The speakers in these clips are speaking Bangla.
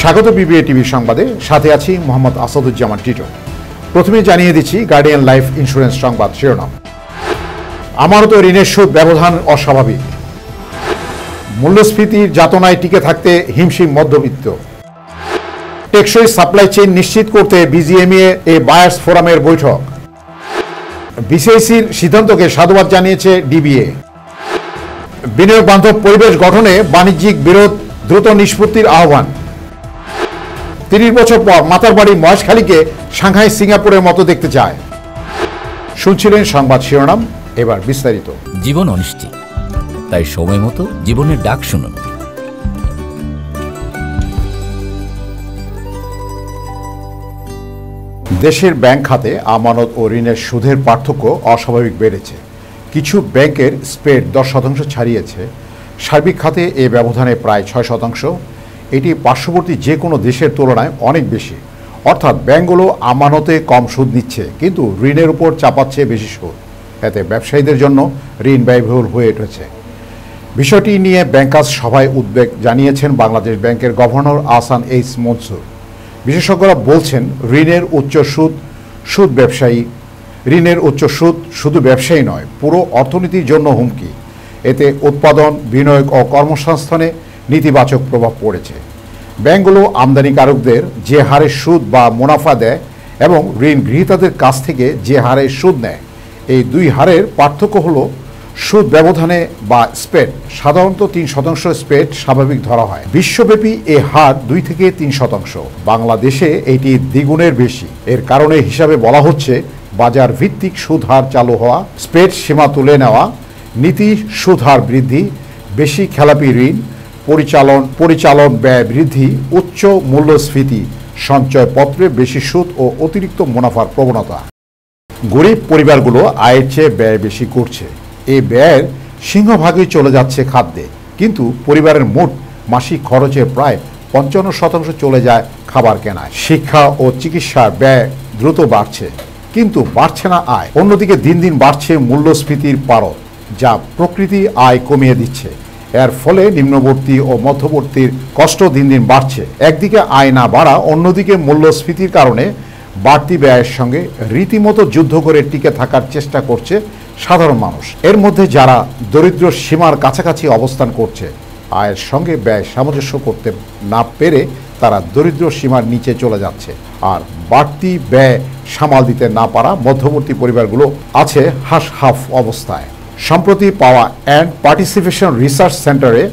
স্বাগত বিবিএ টিভি সংবাদে, সাথে আছি মোহাম্মদ আসাদুজ্জামান টিটো। প্রথমে জানিয়ে দিচ্ছি গার্ডিয়ান লাইফ ইন্স্যুরেন্স সংবাদ শিরোনাম। আমানত ঋণের সুদ ব্যবধান অস্বাভাবিক, মূল্যস্ফীতির যাতনায় টিকে থাকতে হিমশিম মধ্যবিত্ত। টেকসই সাপ্লাই চেইন নিশ্চিত করতে বিজিএমইএ বায়ার্স ফোরামের বৈঠক। বিসিআইসির সিদ্ধান্তকে সাধুবাদ জানিয়েছে ডিবিএ। বিনিয়োগ বান্ধব পরিবেশ গঠনে বাণিজ্যিক বিরোধ দ্রুত নিষ্পত্তির আহ্বান। ৩০ বছর পর মাতারবাড়ি মহেশখালীকে সাংহাই সিঙ্গাপুরের মতো দেখতে চায়। শুনছিলেন সংবাদ শিরোনাম, এবার বিস্তারিত। জীবন অনিশ্চিত, তাই সময় মতো জীবনের ডাক শুনুন। দেশের ব্যাংক খাতে আমানত ও ঋণের সুদের পার্থক্য অস্বাভাবিক বেড়েছে। কিছু ব্যাংকের স্প্রেড 10% ছাড়িয়েছে। সার্বিক খাতে এ ব্যবধানে প্রায় 6%। এটি পার্শ্ববর্তী যে কোনো দেশের তুলনায় অনেক বেশি। অর্থাৎ ব্যাংকগুলো আমানতে কম সুদ নিচ্ছে, কিন্তু ঋণের উপর চাপাচ্ছে বেশি সুদ। এতে ব্যবসায়ীদের জন্য ঋণ ব্যয়বহুল হয়ে উঠেছে। বিষয়টি নিয়ে ব্যাংকার্স সভায় উদ্বেগ জানিয়েছেন বাংলাদেশ ব্যাংকের গভর্নর আহসান এইচ মনসুর। বিশেষজ্ঞরা বলছেন, ঋণের উচ্চ সুদ ব্যবসায়ী ঋণের উচ্চ সুদ শুধু ব্যবসায়ী নয়, পুরো অর্থনীতির জন্য হুমকি। এতে উৎপাদন, বিনিয়োগ ও কর্মসংস্থানে নেতিবাচক প্রভাব পড়েছে। ব্যাংকগুলো আমদানিকারকদের যে হারে সুদ বা মুনাফা দেয় এবং ঋণ গ্রহীতাদের কাছ থেকে যে হারে সুদ নেয়, এই দুই হারের পার্থক্য হলো সুদ ব্যবধানে বা স্প্রেড। সাধারণত 3% স্প্রেড স্বাভাবিক ধরা হয়। বিশ্বব্যাপী এ হার 2 থেকে 3%। বাংলাদেশে এটি দ্বিগুণের বেশি। এর কারণে হিসাবে বলা হচ্ছে, বাজার ভিত্তিক সুদ হার চালু হওয়া, স্প্রেড সীমা তুলে নেওয়া, নীতি সুদ হার বৃদ্ধি, বেশি খেলাপি ঋণ, পরিচালন ব্যয় বৃদ্ধি, উচ্চ মূল্যস্ফীতি, সঞ্চয়পত্রে বেশি সুদ ও অতিরিক্ত মুনাফার প্রবণতা। গরিব পরিবারগুলো আয়ের চেয়ে ব্যয় বেশি করছে। এই ব্যয়ের সিংহভাগই চলে যাচ্ছে খাদ্যে, কিন্তু পরিবারের মোট মাসিক খরচের প্রায় 55% চলে যায় খাবার কেনায়। শিক্ষা ও চিকিৎসার ব্যয় দ্রুত বাড়ছে, কিন্তু বাড়ছে না আয়। অন্যদিকে দিন দিন বাড়ছে মূল্যস্ফীতির পারদ, যা প্রকৃতি আয় কমিয়ে দিচ্ছে। এর ফলে নিম্নবর্তী ও মধ্যবর্তীর কষ্ট দিন দিন বাড়ছে। একদিকে আয় না বাড়া, অন্যদিকে মূল্যস্ফীতির কারণে বাড়তি ব্যয়ের সঙ্গে রীতিমতো যুদ্ধ করে টিকে থাকার চেষ্টা করছে সাধারণ মানুষ। এর মধ্যে যারা দরিদ্র সীমার কাছাকাছি অবস্থান করছে, আয়ের সঙ্গে ব্যয় সামঞ্জস্য করতে না পেরে তারা দরিদ্র সীমার নিচে চলে যাচ্ছে। আর বাড়তি ব্যয় সামাল দিতে না পারা মধ্যবর্তী পরিবারগুলো আছে হাঁস-হাফ অবস্থায়। সম্প্রতি পাওয়া অ্যান্ড পার্টিসিপেশন রিসার্চ সেন্টারে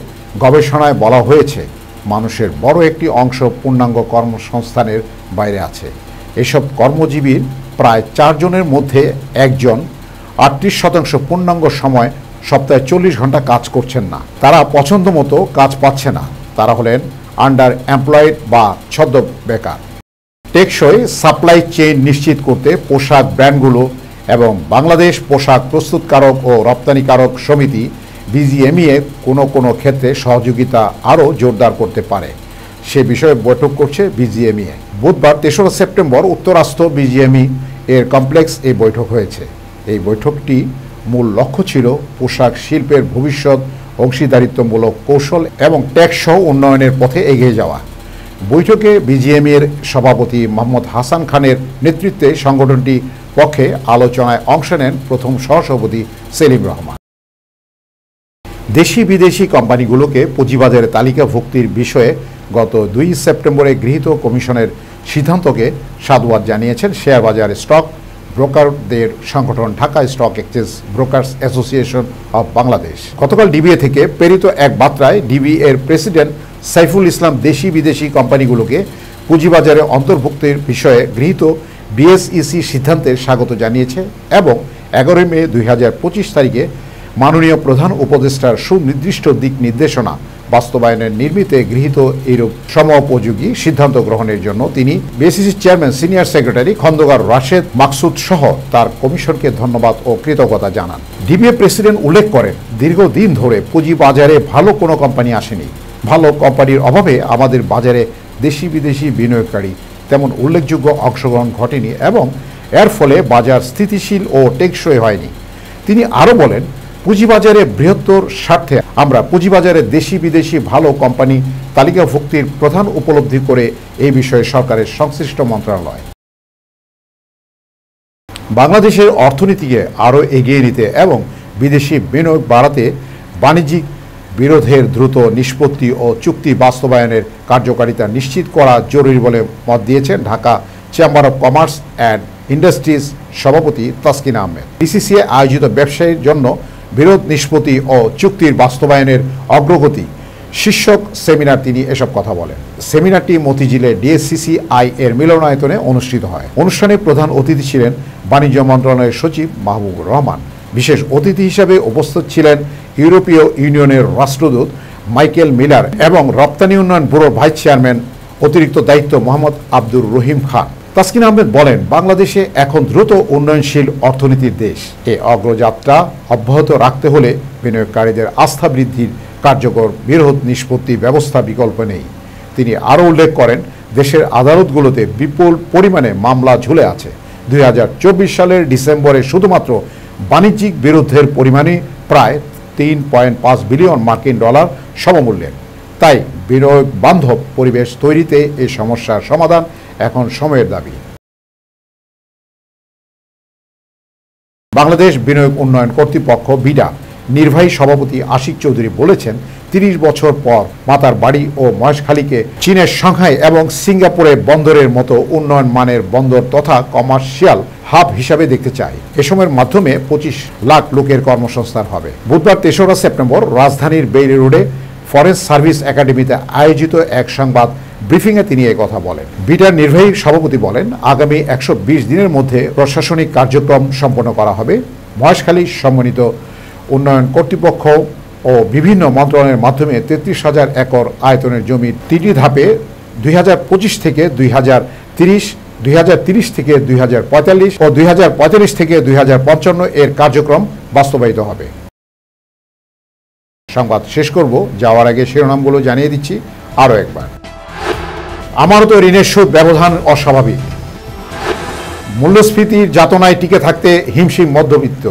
গবেষণায় বলা হয়েছে, মানুষের বড় একটি অংশ পূর্ণাঙ্গ কর্মসংস্থানের বাইরে আছে। এসব কর্মজীবীর প্রায় 4 জনের মধ্যে 1 জন 38% পূর্ণাঙ্গ সময় সপ্তাহে 40 ঘন্টা কাজ করছেন না। তারা পছন্দ মতো কাজ পাচ্ছে না। তারা হলেন আন্ডার এমপ্লয়েড বা ছদ্ম বেকার। টেকসই সাপ্লাই চেইন নিশ্চিত করতে পোশাক ব্র্যান্ডগুলো এবং বাংলাদেশ পোশাক প্রস্তুতকারক ও রপ্তানিকারক সমিতি বিজিএমইএ কোনো ক্ষেত্রে সহযোগিতা আরও জোরদার করতে পারে, সে বিষয়ে বৈঠক করছে বিজিএমইএ। বুধবার 3রা সেপ্টেম্বর উত্তরাস্ত বিজিএমই এর কমপ্লেক্স এই বৈঠক হয়েছে। এই বৈঠকটি মূল লক্ষ্য ছিল পোশাক শিল্পের ভবিষ্যৎ অংশীদারিত্বমূলক কৌশল এবং টেকসই উন্নয়নের পথে এগিয়ে যাওয়া। বৈঠকে বিজিএমইএর সভাপতি মোহাম্মদ হাসান খানের নেতৃত্বে সংগঠনটি পক্ষে আলোচনায় অংশ নেন প্রথম সহসভাপতি সেলিম রহমান। দেশি বিদেশি কোম্পানিগুলোকে পুঁজিবাজারে তালিকাভুক্তির বিষয়ে গত 2 সেপ্টেম্বরে গৃহীত কমিশনের সিদ্ধান্তকে সাধুবাদ জানিয়েছেন শেয়ারবাজার স্টক ব্রোকারদের সংগঠন Dhaka stock exchange brokers association of Bangladesh. গতকাল ডিবিএ থেকে প্রেরিত এক বার্তায় ডিবিএর প্রেসিডেন্ট সাইফুল ইসলাম দেশি বিদেশি কোম্পানিগুলোকে পুঁজিবাজারে অন্তর্ভুক্তির বিষয়ে গৃহীত বিএসইসি সিদ্ধান্তের স্বাগত জানিয়েছে এবং 11 মে 2025 তারিখে মাননীয় প্রধান উপদেষ্টার সুনির্দিষ্ট দিক নির্দেশনা বাস্তবায়নের নির্মিতে গৃহীত এইরূপ সমোপযোগী সিদ্ধান্ত গ্রহণের জন্য তিনি BSEC chairman senior secretary Khondaker Rashed Maksud সহ তার কমিশনকে ধন্যবাদ ও কৃতজ্ঞতা জানান। ডিবিএ প্রেসিডেন্ট উল্লেখ করেন, দীর্ঘদিন ধরে পুঁজিবাজারে ভালো কোনো কোম্পানি আসেনি। ভালো কোম্পানির অভাবে আমাদের বাজারে দেশি বিদেশি বিনিয়োগকারী তেমন উল্লেখযোগ্য অংশগ্রহণ ঘটেনি এবং এর ফলে বাজার স্থিতিশীল ও টেকসই হয়নি। তিনি আরও বলেন, পুঁজিবাজারে বৃহত্তর স্বার্থে আমরা পুঁজিবাজারে দেশি বিদেশি ভালো কোম্পানি তালিকাভুক্তির প্রধান উপলব্ধি করে এই বিষয়ে সরকারের সংশ্লিষ্ট মন্ত্রণালয় বাংলাদেশের অর্থনীতিকে আরও এগিয়ে নিতে এবং বিদেশি বিনিয়োগ বাড়াতে বাণিজ্যিক বিরোধের দ্রুত নিষ্পত্তি ও চুক্তি বাস্তবায়নের কার্যকারিতা নিশ্চিত করা জরুরি বলে মত দিয়েছেন Dhaka chamber of commerce and industries সভাপতি তাসকিন আহমেদ। বিসিসিআই আয়োজিত ব্যবসায়ীর জন্য বিরোধ নিষ্পত্তি ও চুক্তির বাস্তবায়নের অগ্রগতি শীর্ষক সেমিনার তিনি এসব কথা বলেন। সেমিনারটি মতিঝিলে ডিএসসিসিআই এর মিলনায়তনে অনুষ্ঠিত হয়। অনুষ্ঠানে প্রধান অতিথি ছিলেন বাণিজ্য মন্ত্রণালয়ের সচিব মাহবুবুর রহমান। বিশেষ অতিথি হিসেবে উপস্থিত ছিলেন ইউরোপীয় ইউনিয়নের রাষ্ট্রদূত মাইকেল মিলার এবং রপ্তানি উন্নয়ন ব্যুরোর ভাইস চেয়ারম্যান অতিরিক্ত দায়িত্ব মোহাম্মদ আব্দুর রহিম খান। তাসকিন আহমেদ বলেন, বাংলাদেশে এখন দ্রুত উন্নয়নশীল অর্থনীতির দেশ। এই অগ্রযাত্রা অব্যাহত রাখতে হলে বিনিয়োগকারীদের আস্থা বৃদ্ধির কার্যকর বিরোধ নিষ্পত্তি ব্যবস্থা বিকল্প নেই। তিনি আরও উল্লেখ করেন, দেশের আদালতগুলোতে বিপুল পরিমাণে মামলা ঝুলে আছে। 2024 সালের ডিসেম্বরে শুধুমাত্র বাণিজ্যিক বিরোধের পরিমাণই প্রায় 3.5 বিলিয়ন মার্কিন ডলার সমমূল্যের। তাই বিনিয়োগ বান্ধব পরিবেশ তৈরিতে এই সমস্যার সমাধান এখন সময়ের দাবি। বাংলাদেশ বিনিয়োগ উন্নয়ন কর্তৃপক্ষ বিডা নির্বাহী সভাপতি আশিক চৌধুরী বলেছেন, 30 বছর পর মাতার বাড়ি ও মহেশখালীকে চীনের সাংহাই এবং সিঙ্গাপুরের বন্দরের মতো উন্নয়ন মানের বন্দর তথা কমার্শিয়াল হাব হিসাবে দেখতে চায়। এ সময়ের মাধ্যমে 25 লাখ লোকের কর্মসংস্থান হবে। বুধবার 3রা সেপ্টেম্বর রাজধানীর বেইলি রোডে ফরেস্ট সার্ভিস একাডেমিতে আয়োজিত এক সংবাদ ব্রিফিংয়ে তিনি কথা বলেন। বিডার নির্বাহী সভাপতি বলেন, আগামী 120 দিনের মধ্যে প্রশাসনিক কার্যক্রম সম্পন্ন করা হবে। মহেশখালী সমন্বিত উন্নয়ন কর্তৃপক্ষ ও বিভিন্ন মন্ত্রণালয়ের মাধ্যমে 33,000 একর আয়তনের জমি 3টি ধাপে 2025 থেকে 2030, 2030 থেকে 2045 ও 2045 থেকে 2055 এর কার্যক্রম বাস্তবায়িত হবে। সংবাদ শেষ করব, যাওয়ার আগে শিরোনামগুলো জানিয়ে দিচ্ছি আরও একবার। আমানত ঋণের সুদ ব্যবধান অস্বাভাবিক। মূল্যস্ফীতির যাতনায় টিকে থাকতে হিমশিম মধ্যবিত্ত।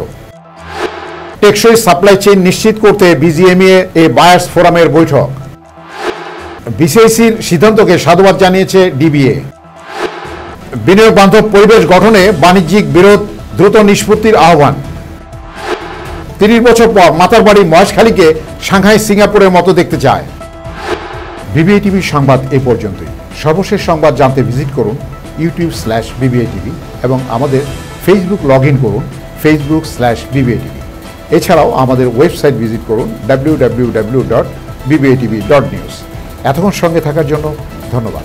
টেকসই সাপ্লাই চেইন নিশ্চিত করতে বিজিএমইএ এ বায়ার্স ফোরামের বৈঠক। বিসিসিআইর সিদ্ধান্তকে সাধুবাদ জানিয়েছে ডিবিএ। বিনিয়োগ বান্ধব পরিবেশ গঠনে বাণিজ্যিক বিরোধ দ্রুত নিষ্পত্তির আহ্বান। 30 বছর পর মাতার বাড়ি মহেশখালীকে সাংহাই সিঙ্গাপুরের মতো দেখতে চায়। বিবিএ টিভি সংবাদ এ পর্যন্তই। সর্বশেষ সংবাদ জানতে ভিজিট করুন youtube/BBATV এবং আমাদের ফেসবুক লগ ইন করুন facebook/BBATV। এছাড়াও আমাদের ওয়েবসাইট ভিজিট করুন www.bbatv.news। এতক্ষণ সঙ্গে থাকার জন্য ধন্যবাদ।